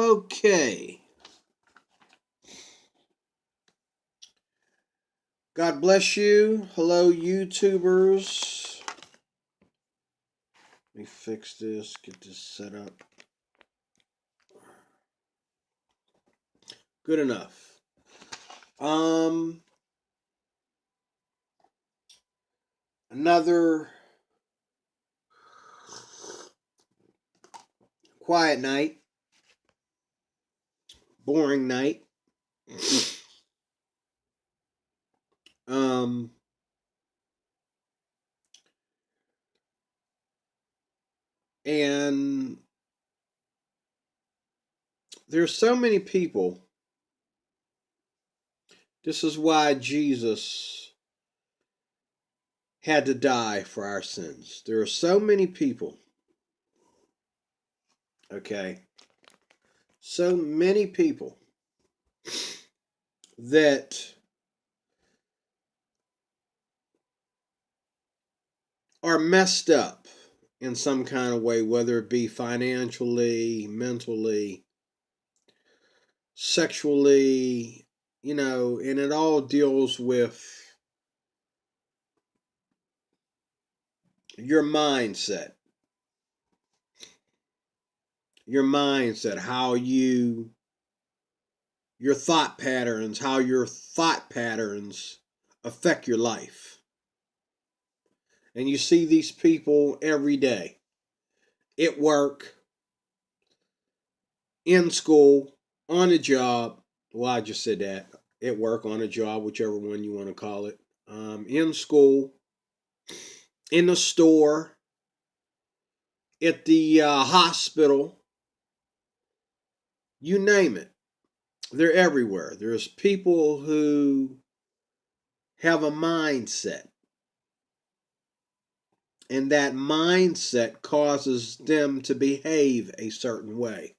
Okay. God bless you. Hello, YouTubers. Let me fix this, get this set up. Good enough. Another quiet night. Boring night. Um, and there's so many people. This is why Jesus had to die for our sins. There are so many people, okay? So many people that are messed up in some kind of way, whether it be financially, mentally, sexually, and it all deals with your mindset. Your mindset, your thought patterns, how your thought patterns affect your life. And you see these people every day at work, in school, on a job. Well, I just said that. At work, on a job, whichever one you want to call it. In school, in the store, at the hospital, you name it. They're everywhere. There's people who have a mindset, and that mindset causes them to behave a certain way.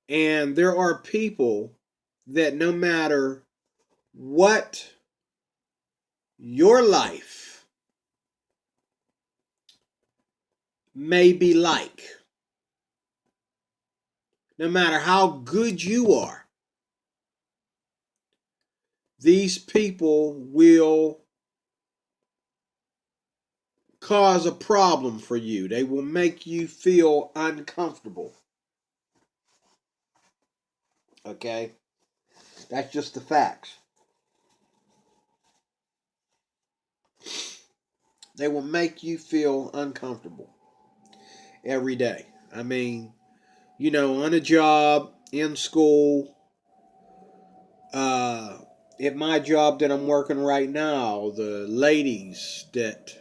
And there are people that no matter what your life may be like, no matter how good you are, these people will cause a problem for you. They will make you feel uncomfortable. Okay? That's just the facts. They will make you feel uncomfortable every day. I mean, on a job, in school, at my job that I'm working right now, the ladies that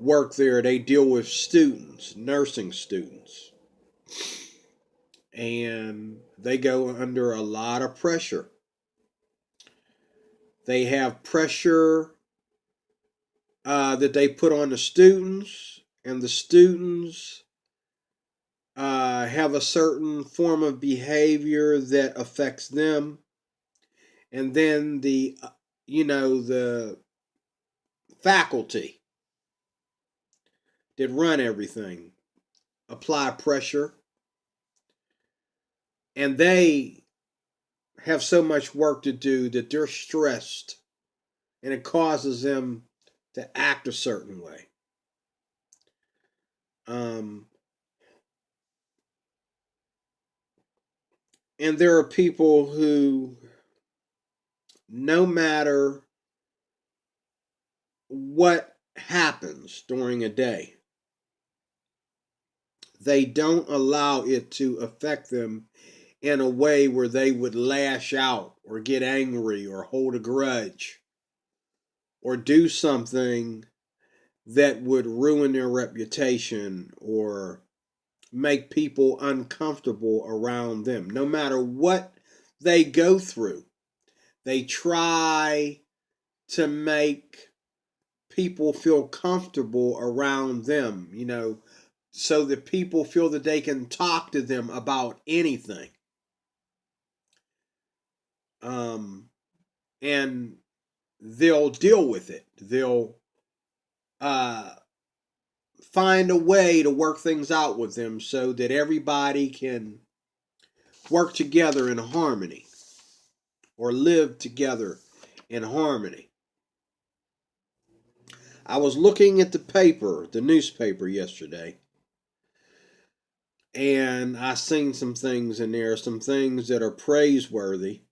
work there, they deal with students, nursing students. And they go under a lot of pressure. They have pressure that they put on the students, and the students have a certain form of behavior that affects them. And then the faculty that run everything apply pressure, and they have so much work to do that they're stressed, and it causes them to act a certain way. Um, and there are people who, no matter what happens during a day, they don't allow it to affect them in a way where they would lash out or get angry or hold a grudge or do something that would ruin their reputation or make people uncomfortable around them. No matter what they go through, they try to make people feel comfortable around them, so that people feel that they can talk to them about anything. And they'll deal with it. They'll find a way to work things out with them so that everybody can work together in harmony or live together in harmony. I was looking at the newspaper yesterday, and I seen some things in there, some things that are praiseworthy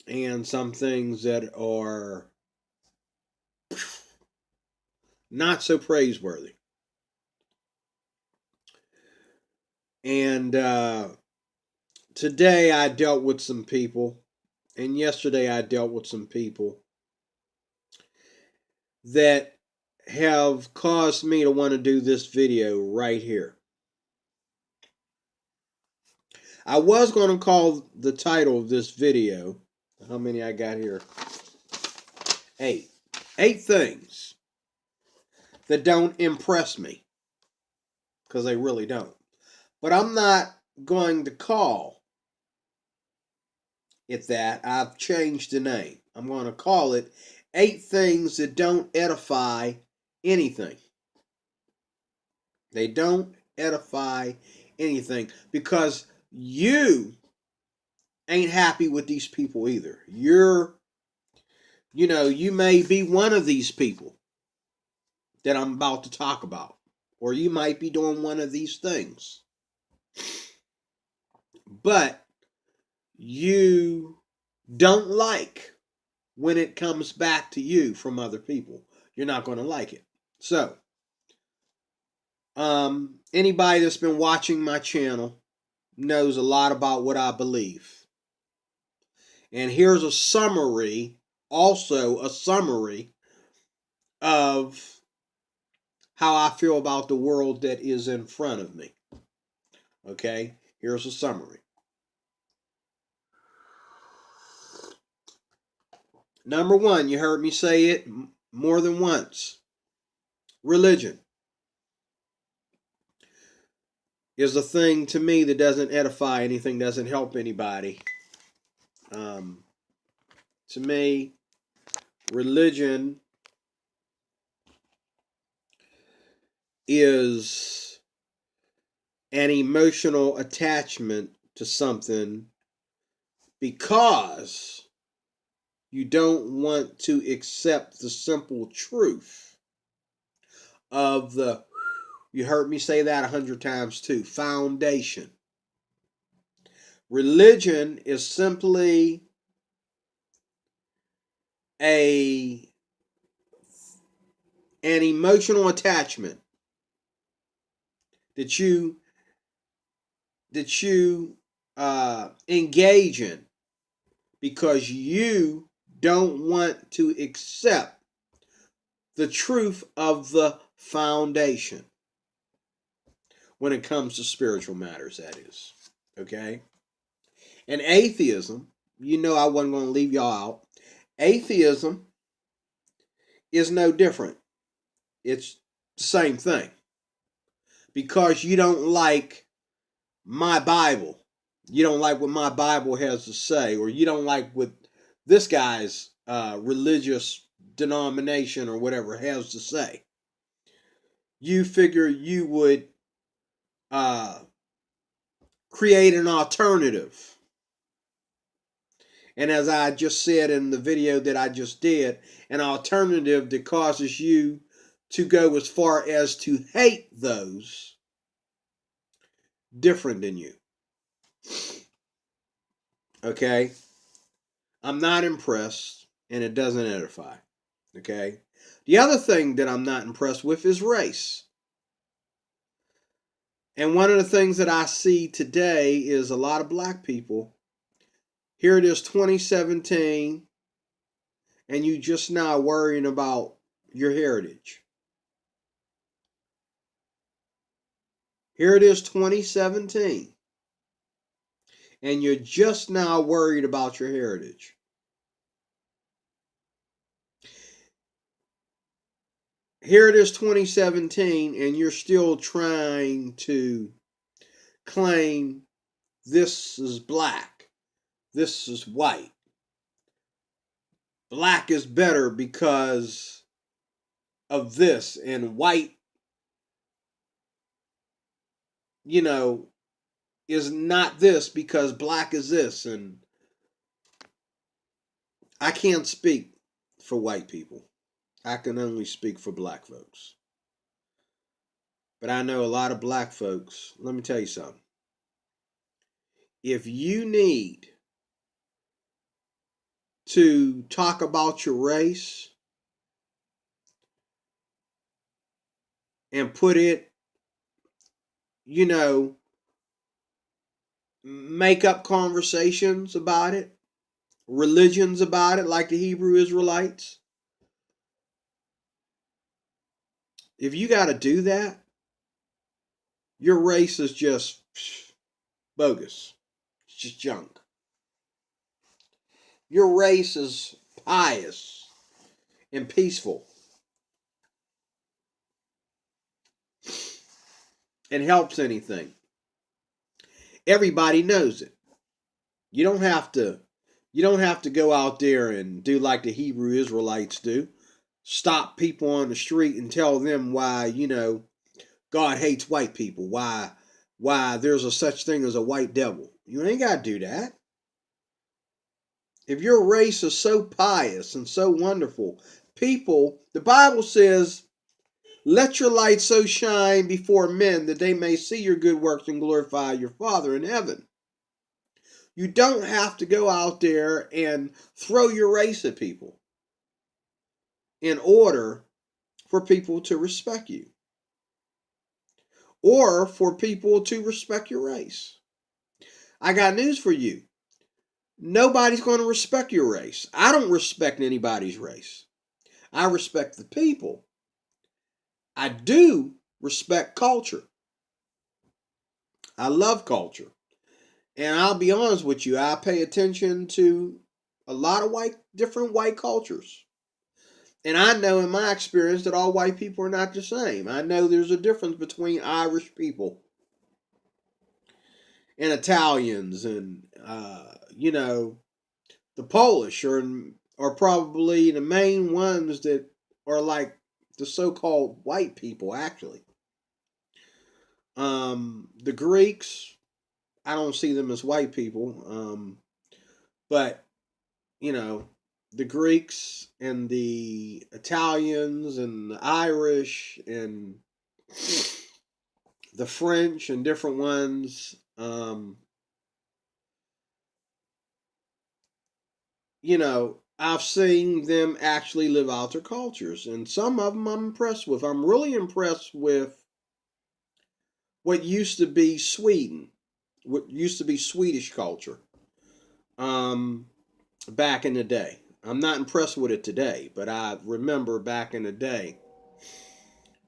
and some things that are not so praiseworthy. And today I dealt with some people, and yesterday I dealt with some people that have caused me to want to do this video right here. I was going to call the title of this video, how many I got here? 8. 8 things that don't impress me, because they really don't. But I'm not going to call it that. I've changed the name. I'm going to call it 8 things that don't edify anything. They don't edify anything, because you ain't happy with these people either. You may be one of these people that I'm about to talk about, or you might be doing one of these things, but you don't like when it comes back to you from other people. You're not going to like it. So, anybody that's been watching my channel knows a lot about what I believe. And here's a summary, also a summary of how I feel about the world that is in front of me. Okay, here's a summary. Number 1, you heard me say it more than once. Religion is a thing to me that doesn't edify anything, doesn't help anybody. To me, religion is an emotional attachment to something because you don't want to accept the simple truth of the, you heard me say that 100 times too, foundation. Religion is simply an emotional attachment that you engage in because you don't want to accept the truth of the foundation when it comes to spiritual matters, that is. Okay? And atheism, I wasn't going to leave y'all out. Atheism is no different. It's the same thing. Because you don't like my Bible. You don't like what my Bible has to say, or you don't like what this guy's religious denomination or whatever has to say. You figure you would create an alternative. And as I just said in the video that I just did, an alternative that causes you to go as far as to hate those different than you. Okay? I'm not impressed, and it doesn't edify. Okay? The other thing that I'm not impressed with is race. And one of the things that I see today is a lot of black people. Here it is 2017, and you just now worrying about your heritage. Here it is 2017, and you're just now worried about your heritage. Here it is 2017, and you're still trying to claim this is black, this is white. Black is better because of this, and white you know, is not this because black is this. And I can't speak for white people. I can only speak for black folks. But I know a lot of black folks. Let me tell you something. If you need to talk about your race and put it, you know, make up conversations about it, religions about it, like the Hebrew Israelites. If you got to do that, your race is just bogus. It's just junk. Your race is pious and peaceful and helps anything. Everybody knows it. You don't have to go out there and do like the Hebrew Israelites do. Stop people on the street and tell them why, God hates white people. Why there's a such thing as a white devil. You ain't got to do that. If your race is so pious and so wonderful, the Bible says, let your light so shine before men that they may see your good works and glorify your Father in heaven. You don't have to go out there and throw your race at people in order for people to respect you or for people to respect your race. I got news for you. Nobody's going to respect your race. I don't respect anybody's race. I respect the people. I do respect culture. I love culture. And I'll be honest with you, I pay attention to a lot of different white cultures. And I know in my experience that all white people are not the same. I know there's a difference between Irish people and Italians and, the Polish are probably the main ones that are like the so-called white people, actually. The Greeks, I don't see them as white people, but the Greeks and the Italians and the Irish and the French and different ones, I've seen them actually live out their cultures, and some of them I'm impressed with. I'm really impressed with what used to be Sweden, what used to be Swedish culture, back in the day. I'm not impressed with it today, but I remember back in the day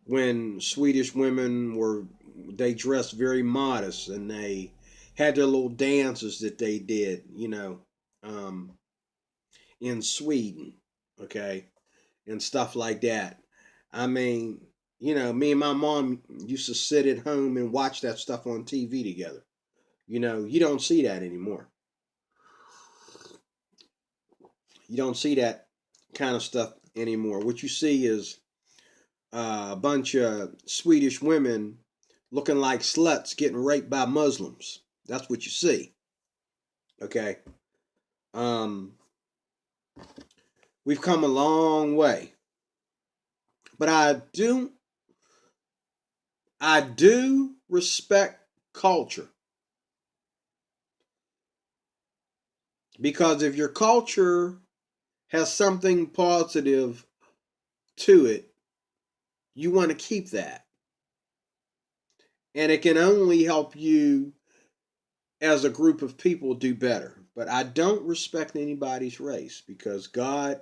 when Swedish women they dressed very modest and they had their little dances that they did, in Sweden, okay, and stuff like that. I mean, me and my mom used to sit at home and watch that stuff on TV together. You don't see that anymore. You don't see that kind of stuff anymore. What you see is a bunch of Swedish women looking like sluts getting raped by Muslims. That's what you see. Okay. We've come a long way. But I do respect culture. Because if your culture has something positive to it, you want to keep that. And it can only help you as a group of people do better. But I don't respect anybody's race because God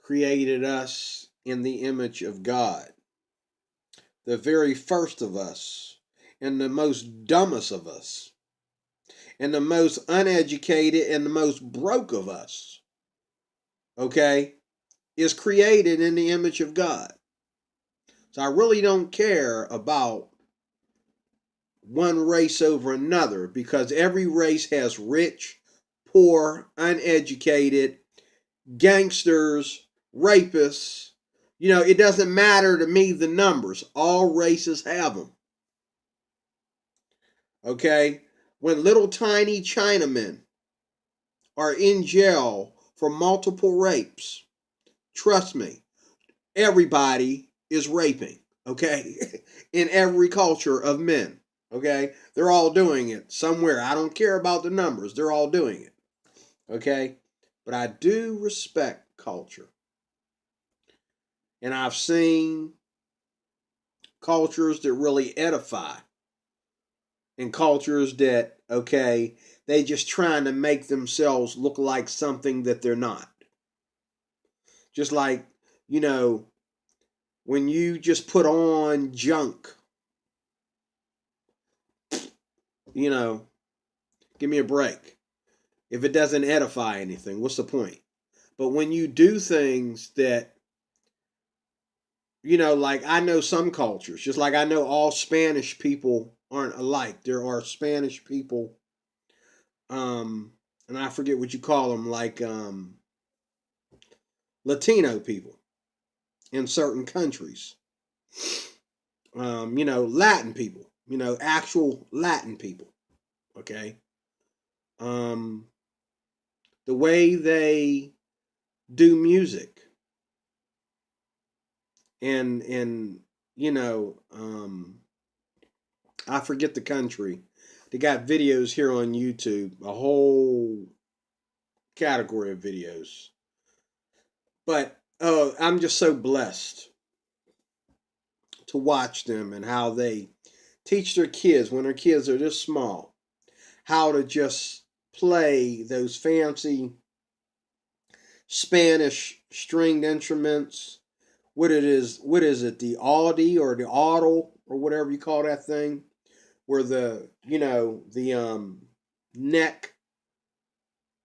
created us in the image of God. The very first of us, and the most dumbest of us, and the most uneducated and the most broke of us, okay, is created in the image of God. So I really don't care about one race over another because every race has rich, poor, uneducated, gangsters, rapists. It doesn't matter to me the numbers. All races have them. Okay? When little tiny Chinamen are in jail for multiple rapes, trust me, everybody is raping, okay? In every culture of men, okay? They're all doing it somewhere. I don't care about the numbers, they're all doing it, okay? But I do respect culture. And I've seen cultures that really edify and cultures that, okay, they just trying to make themselves look like something that they're not. Just like, you know, when you just put on junk, you know, give me a break. If it doesn't edify anything, what's the point? But when you do things that, you know, like I know some cultures, just like I know all Spanish people aren't alike. There are Spanish people, and I forget what you call them, like Latino people in certain countries. You know, Latin people, you know, actual Latin people. Okay. Um, the way they do music and you know, I forget the country. They got videos here on YouTube, a whole category of videos. But oh, I'm just so blessed to watch them and how they teach their kids when their kids are this small how to just play those fancy Spanish stringed instruments. What is it? The Audi or the Audle or whatever you call that thing, where the you know the neck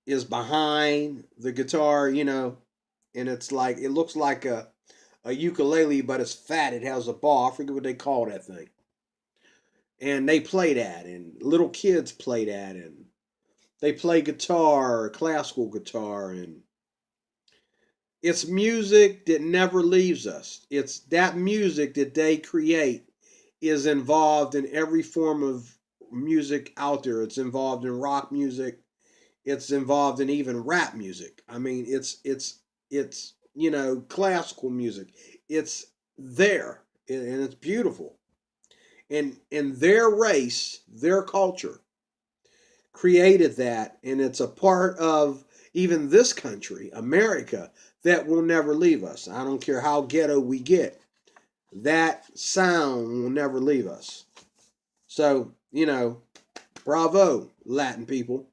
is behind the guitar, you know, and it's like it looks like a ukulele, but it's fat. It has a ball. I forget what they call that thing. And they play that, and little kids play that, and they play guitar, classical guitar, and it's music that never leaves us. It's that music that they create is involved in every form of music out there. It's involved in rock music. It's involved in even rap music. I mean, it's you know classical music. It's there and it's beautiful. And their race, their culture created that, and it's a part of even this country, America, that will never leave us. I don't care how ghetto we get, that sound will never leave us. So, you know, bravo, Latin people.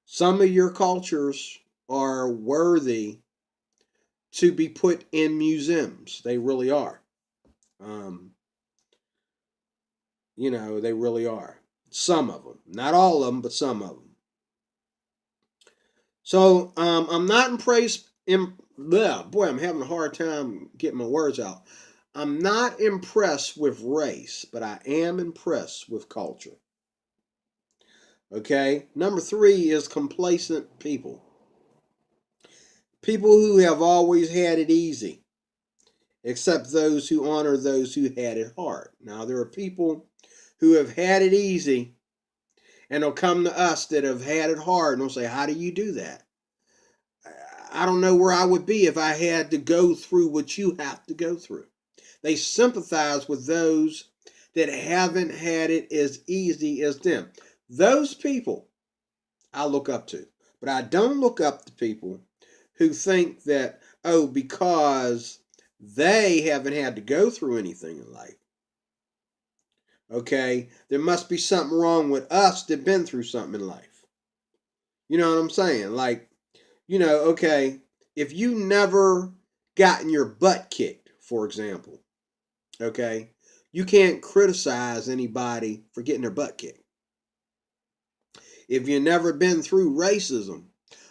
Some of your cultures are worthy to be put in museums. They really are. Um, you know, they really are. Some of them, not all of them, but some of them. So I'm not impressed. Boy, I'm having a hard time getting my words out. I'm not impressed with race, but I am impressed with culture. Okay. Number three is complacent people. People who have always had it easy, except those who honor those who had it hard. Now, there are people who have had it easy, and they'll come to us that have had it hard, and they'll say, how do you do that? I don't know where I would be if I had to go through what you have to go through. They sympathize with those that haven't had it as easy as them. Those people I look up to. But I don't look up to people who think that, oh, because they haven't had to go through anything in life, okay, there must be something wrong with us that been through something in life. You know what I'm saying? Like, you know, okay, if you never gotten your butt kicked, for example, okay, you can't criticize anybody for getting their butt kicked. If you've never been through racism,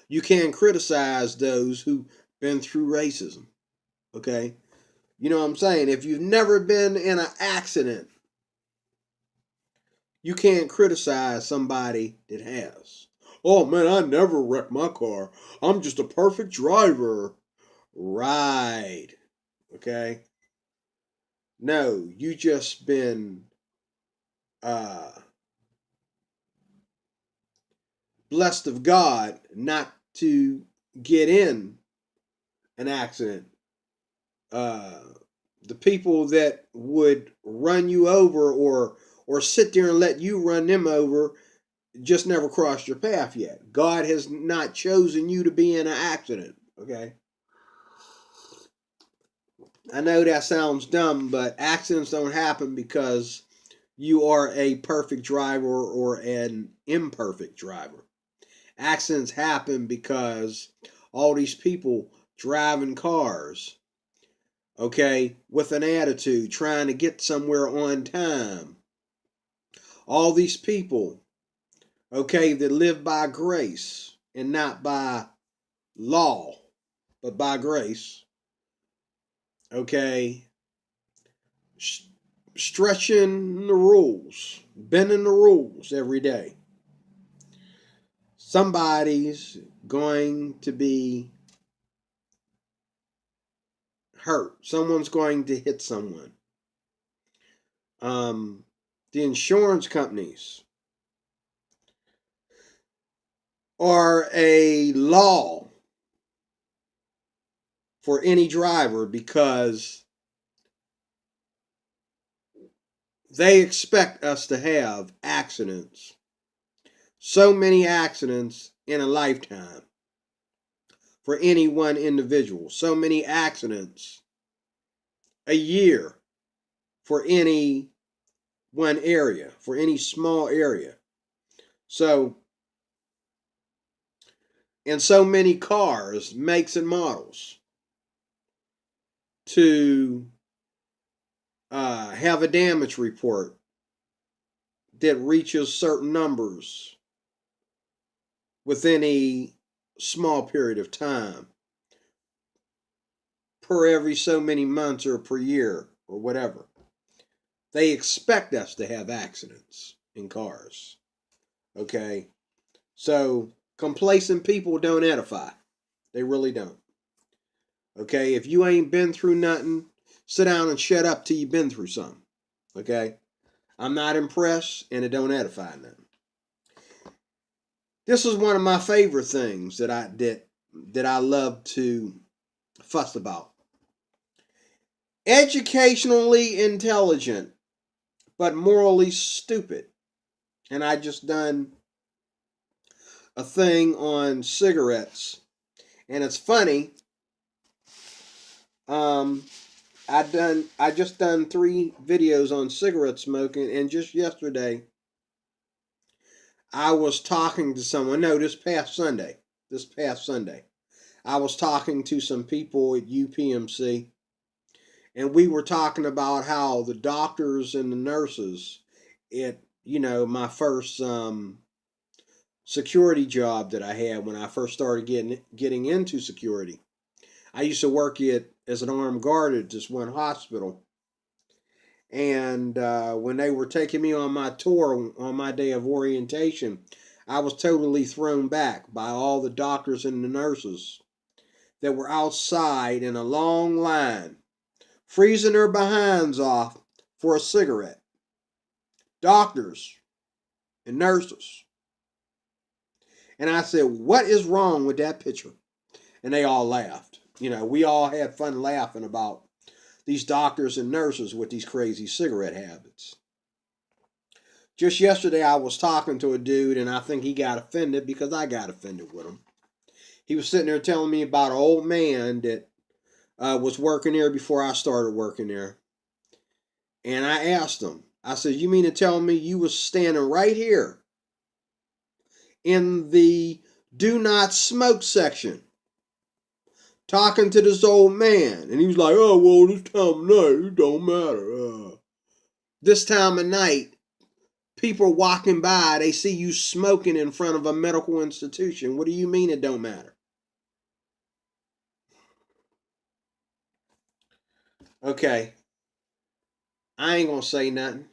you can't criticize those who've been through racism, okay? You know what I'm saying? If you've never been in an accident, you can't criticize somebody that has. Oh man, I never wrecked my car. I'm just a perfect driver. Right. Okay. No, you just been uh blessed of God not to get in an accident. The people that would run you over or sit there and let you run them over just never crossed your path yet. God has not chosen you to be in an accident, okay? I know that sounds dumb, but accidents don't happen because you are a perfect driver or an imperfect driver. Accidents happen because all these people driving cars, okay, with an attitude, trying to get somewhere on time. All these people, okay, that live by grace and not by law, but by grace, okay, stretching the rules, bending the rules every day. Somebody's going to be hurt. Someone's going to hit someone. The insurance companies are a law for any driver because they expect us to have accidents. So many accidents in a lifetime for any one individual. So many accidents a year for any one area, for any small area. So, and so many cars, makes and models, to have a damage report that reaches certain numbers within a small period of time, per every so many months or per year or whatever. They expect us to have accidents in cars. Okay? So, complacent people don't edify. They really don't. Okay? If you ain't been through nothing, sit down and shut up till you've been through something. Okay? I'm not impressed, and it don't edify nothing. This is one of my favorite things that I love to fuss about. Educationally intelligent, but morally stupid. And I just done a thing on cigarettes, and it's funny. I just done 3 videos on cigarette smoking, and just yesterday I was talking to someone. No, this past Sunday, I was talking to some people at UPMC, and we were talking about how the doctors and the nurses at my first security job that I had when I first started getting into security. I used to work as an armed guard at this one hospital. And when they were taking me on my tour on my day of orientation, I was totally thrown back by all the doctors and the nurses that were outside in a long line, freezing their behinds off for a cigarette. Doctors and nurses. And I said, what is wrong with that picture? And they all laughed. We all had fun laughing about these doctors and nurses with these crazy cigarette habits. Just yesterday, I was talking to a dude, and I think he got offended because I got offended with him. He was sitting there telling me about an old man that was working there before I started working there. And I asked him, I said, you mean to tell me you was standing right here in the do not smoke section talking to this old man? And he was like, oh, well, this time of night, it don't matter. This time of night, people walking by, they see you smoking in front of a medical institution. What do you mean it don't matter? Okay, I ain't gonna say nothing.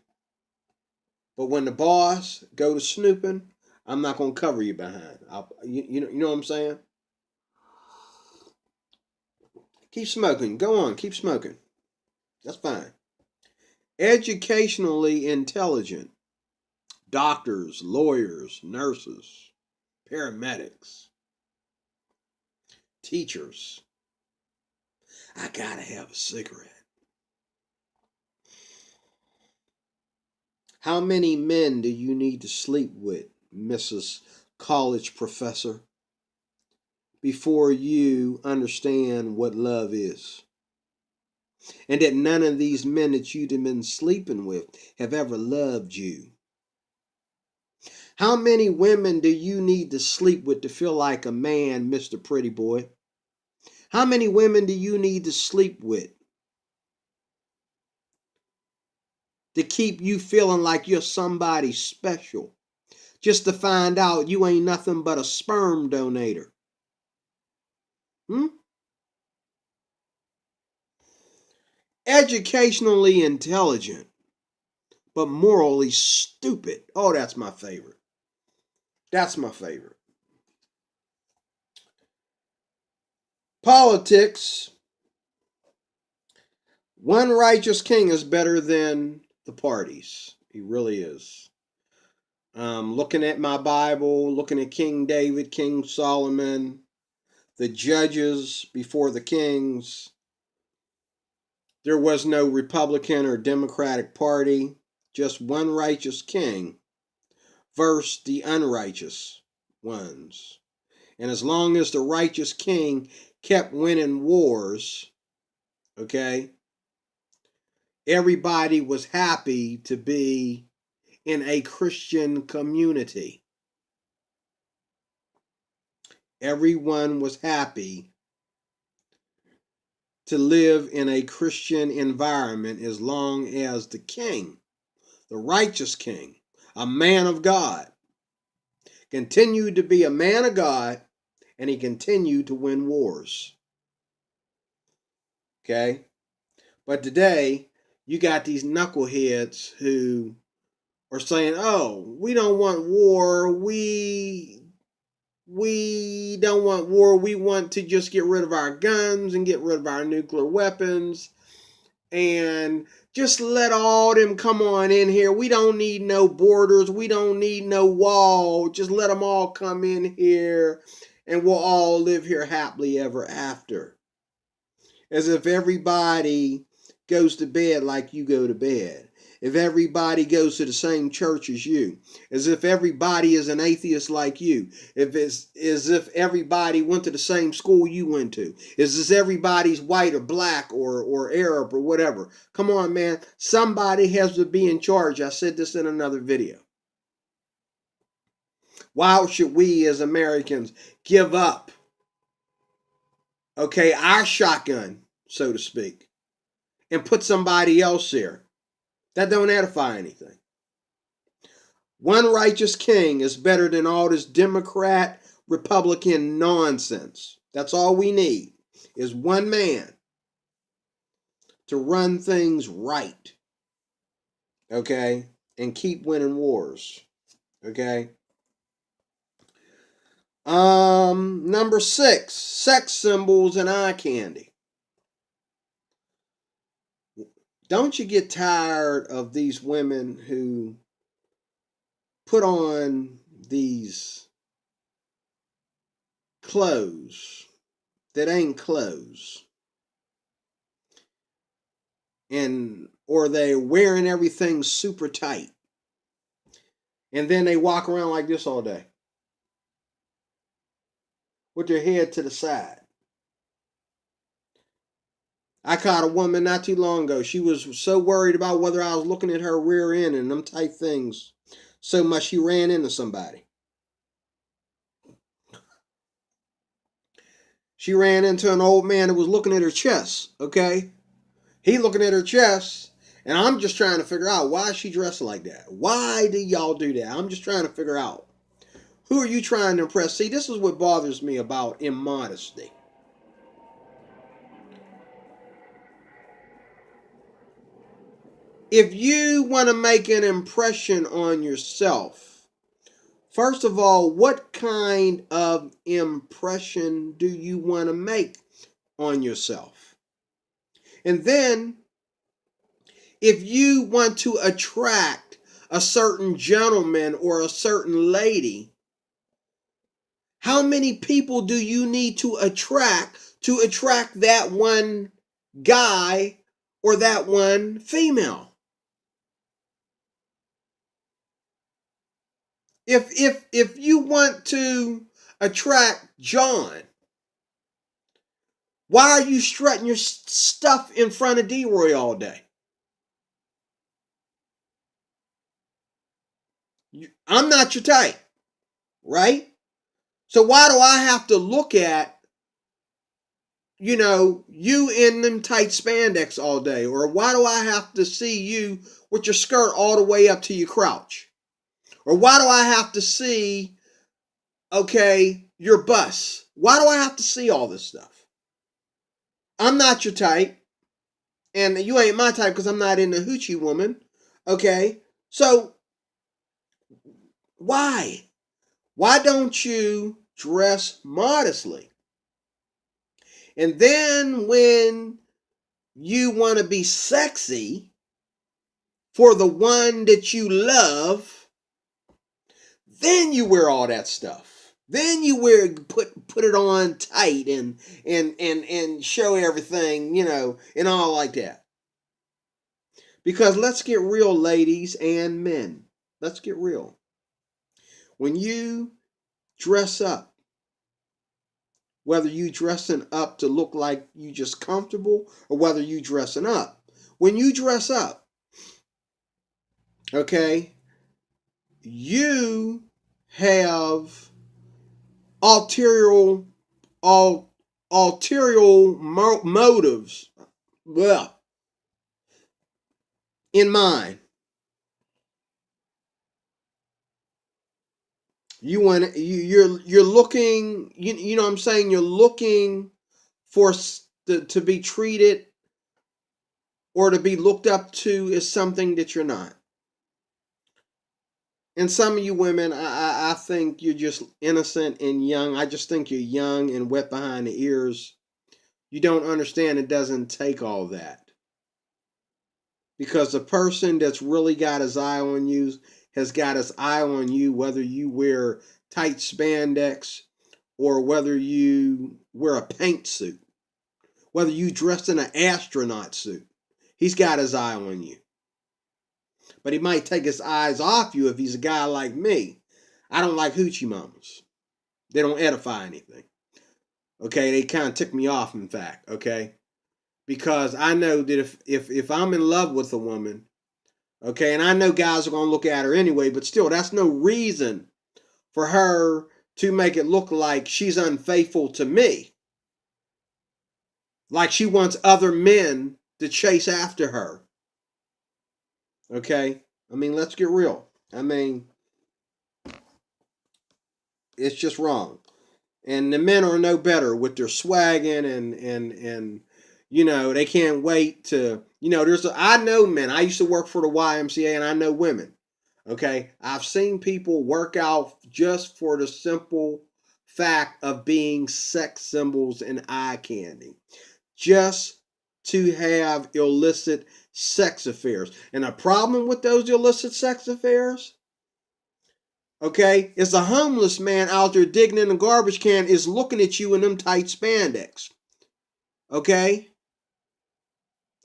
But when the boss go to snooping, I'm not gonna cover you behind. You know what I'm saying? Keep smoking. Go on, keep smoking. That's fine. Educationally intelligent doctors, lawyers, nurses, paramedics, teachers. I gotta have a cigarette. How many men do you need to sleep with, Mrs. College Professor, before you understand what love is? And that none of these men that you've been sleeping with have ever loved you. How many women do you need to sleep with to feel like a man, Mr. Pretty Boy? How many women do you need to sleep with to keep you feeling like you're somebody special, just to find out you ain't nothing but a sperm donator? Educationally intelligent, but morally stupid. Oh, that's my favorite. That's my favorite. Politics. One righteous king is better than the parties. He really is. Looking at my Bible, looking at King David, King Solomon, the judges before the kings, there was no Republican or Democratic Party, just one righteous king versus the unrighteous ones. And as long as the righteous king kept winning wars, okay, everybody was happy to be in a Christian community. Everyone was happy to live in a Christian environment as long as the king, the righteous king, a man of God, continued to be a man of God, and he continued to win wars. Okay? But today, you got these knuckleheads who are saying, oh, we don't want war, we don't want war, we want to just get rid of our guns and get rid of our nuclear weapons and just let all them come on in here. We don't need no borders, we don't need no wall, just let them all come in here and we'll all live here happily ever after. As if everybody goes to bed like you go to bed. If everybody goes to the same church as you. As if everybody is an atheist like you. If it's as if everybody went to the same school you went to. As if everybody's white or black or Arab or whatever. Come on, man. Somebody has to be in charge. I said this in another video. Why should we as Americans give up, okay, our shotgun, so to speak, and put somebody else there? That don't edify anything. One righteous king is better than all this Democrat, Republican nonsense. That's all we need is one man to run things right, okay, and keep winning wars, okay. Number 6, sex symbols and eye candy. Don't you get tired of these women who put on these clothes that ain't clothes, and or they wearing everything super tight, and then they walk around like this all day with their head to the side? I caught a woman not too long ago. She was so worried about whether I was looking at her rear end and them tight things so much she ran into somebody. She ran into an old man who was looking at her chest, okay? He looking at her chest, and I'm just trying to figure out why is she dressed like that? Why do y'all do that? I'm just trying to figure out. Who are you trying to impress? See, this is what bothers me about immodesty. If you want to make an impression on yourself, first of all, what kind of impression do you want to make on yourself? And then, if you want to attract a certain gentleman or a certain lady, How many people do you need to attract that one guy or that one female? If you want to attract John, why are you strutting your stuff in front of D-Roy all day? I'm not your type, right? So why do I have to look at, you in them tight spandex all day? Or why do I have to see you with your skirt all the way up to your crotch? Or why do I have to see, your bust? Why do I have to see all this stuff? I'm not your type. And you ain't my type because I'm not into hoochie woman. Okay? So, why? Why don't you dress modestly? And then when you want to be sexy for the one that you love, then you wear all that stuff. Then you put it on tight and show everything, and all like that. Because let's get real, ladies and men. Let's get real. When you dress up, whether you dressing up to look like you just comfortable or whether you dressing up, when you dress up, you have ulterior motives in mind. You're looking, you know what I'm saying, you're looking for to be treated or to be looked up to as something that you're not. And some of you women, I think you're just innocent and young. I just think you're young and wet behind the ears. You don't understand it doesn't take all that. Because the person that's really got his eye on you has got his eye on you, whether you wear tight spandex or whether you wear a paint suit, whether you dress in an astronaut suit. He's got his eye on you. But he might take his eyes off you if he's a guy like me. I don't like hoochie mamas. They don't edify anything. They kind of tick me off, in fact, because I know that if I'm in love with a woman, and I know guys are going to look at her anyway, but still, that's no reason for her to make it look like she's unfaithful to me. Like she wants other men to chase after her. Let's get real. It's just wrong. And the men are no better with their swagging and they can't wait to, I know men. I used to work for the YMCA and I know women. I've seen people work out just for the simple fact of being sex symbols and eye candy. Just to have illicit sex affairs. And the problem with those illicit sex affairs, is a homeless man out there digging in a garbage can is looking at you in them tight spandex. All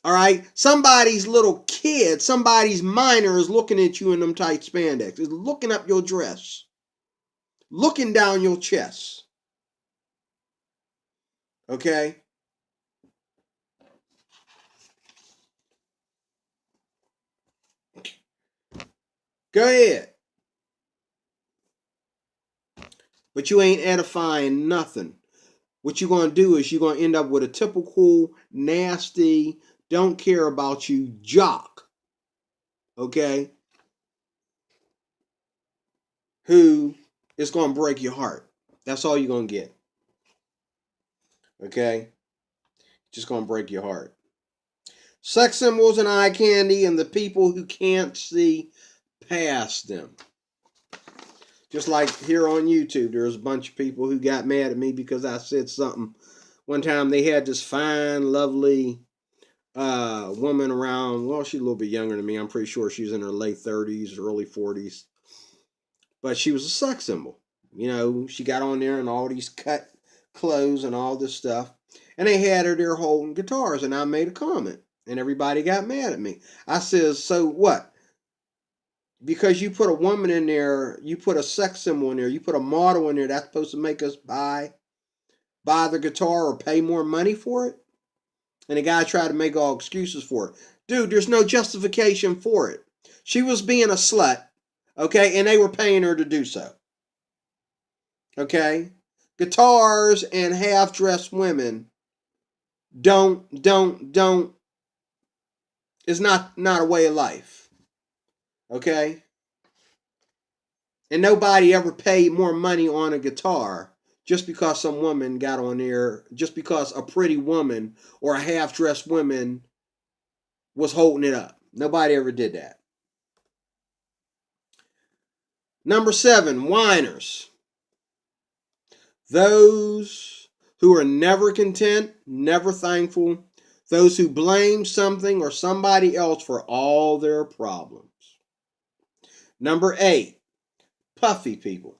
right? Somebody's little kid, somebody's minor is looking at you in them tight spandex. Is looking up your dress. Looking down your chest. Go ahead. But you ain't edifying nothing. What you're going to do is you're going to end up with a typical, nasty, don't care about you jock. Who is going to break your heart. That's all you're going to get. Just going to break your heart. Sex symbols and eye candy and the people who can't see past them. Just like here on YouTube, there's a bunch of people who got mad at me because I said something. One time they had this fine, lovely woman around. Well, she's a little bit younger than me. I'm pretty sure she's in her late 30s, early 40s. But she was a sex symbol. You know, she got on there in all these cut clothes and all this stuff. And they had her there holding guitars, and I made a comment. And everybody got mad at me. I says, so what? Because you put a woman in there, you put a sex symbol in there, you put a model in there, that's supposed to make us buy the guitar or pay more money for it? And the guy tried to make all excuses for it. Dude, there's no justification for it. She was being a slut, okay, and they were paying her to do so. Okay? Guitars and half-dressed women don't is not a way of life. Okay? And nobody ever paid more money on a guitar just because some woman got on there, just because a pretty woman or a half-dressed woman was holding it up. Nobody ever did that. Number 7, whiners. Those who are never content, never thankful, those who blame something or somebody else for all their problems. Number 8, puffy people,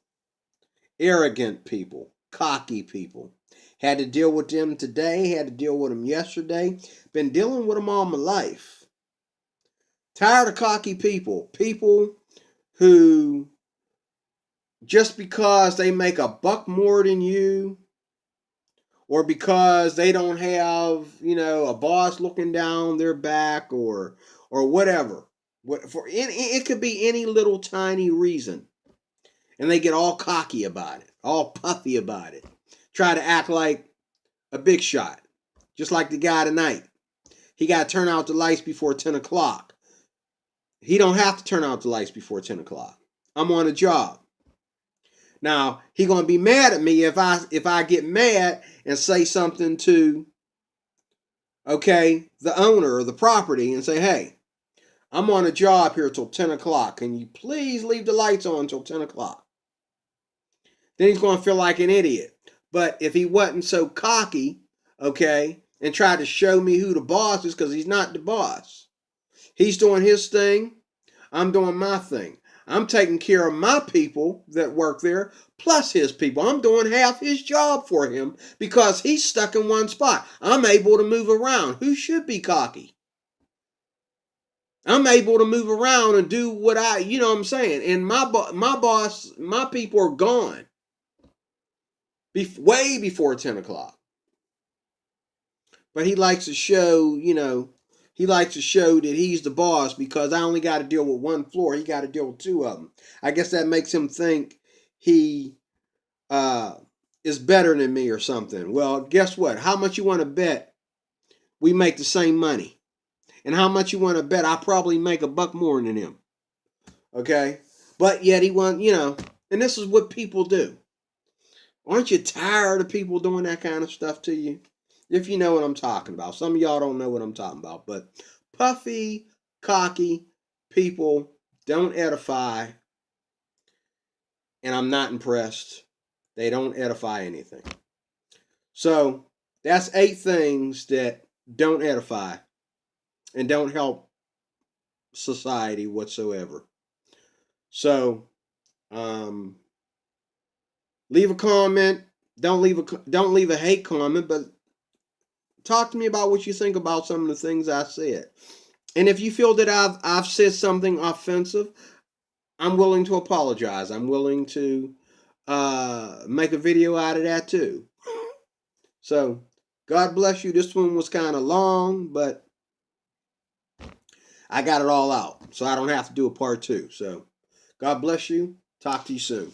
arrogant people, cocky people. Had to deal with them today, had to deal with them yesterday, been dealing with them all my life. Tired of cocky people, people who just because they make a buck more than you, or because they don't have, a boss looking down their back, or whatever. It could be any little tiny reason, and they get all cocky about it, all puffy about it, try to act like a big shot, just like the guy tonight. He got to turn out the lights before 10 o'clock. He don't have to turn out the lights before 10 o'clock. I'm on a job. Now, he going to be mad at me if I get mad and say something to, the owner or the property and say, hey, I'm on a job here till 10 o'clock. Can you please leave the lights on until 10 o'clock? Then he's going to feel like an idiot. But if he wasn't so cocky, and tried to show me who the boss is, because he's not the boss. He's doing his thing. I'm doing my thing. I'm taking care of my people that work there, plus his people. I'm doing half his job for him because he's stuck in one spot. I'm able to move around. Who should be cocky? I'm able to move around and do what you know what I'm saying. And my boss, my people are gone way before 10 o'clock. But he likes to show, he likes to show that he's the boss because I only got to deal with one floor. He got to deal with 2 of them. I guess that makes him think he is better than me or something. Well, guess what? How much you want to bet we make the same money? And how much you want to bet I probably make a buck more than him? Okay? But yet he wants, and this is what people do. Aren't you tired of people doing that kind of stuff to you? If you know what I'm talking about. Some of y'all don't know what I'm talking about. But puffy, cocky people don't edify. And I'm not impressed. They don't edify anything. So that's 8 things that don't edify and don't help society whatsoever. So leave a comment. Don't leave a hate comment, but talk to me about what you think about some of the things I said. And if you feel that I've said something offensive, I'm willing to apologize. I'm willing to make a video out of that too. So, God bless you. This one was kind of long, but I got it all out. So I don't have to do a part 2. So, God bless you. Talk to you soon.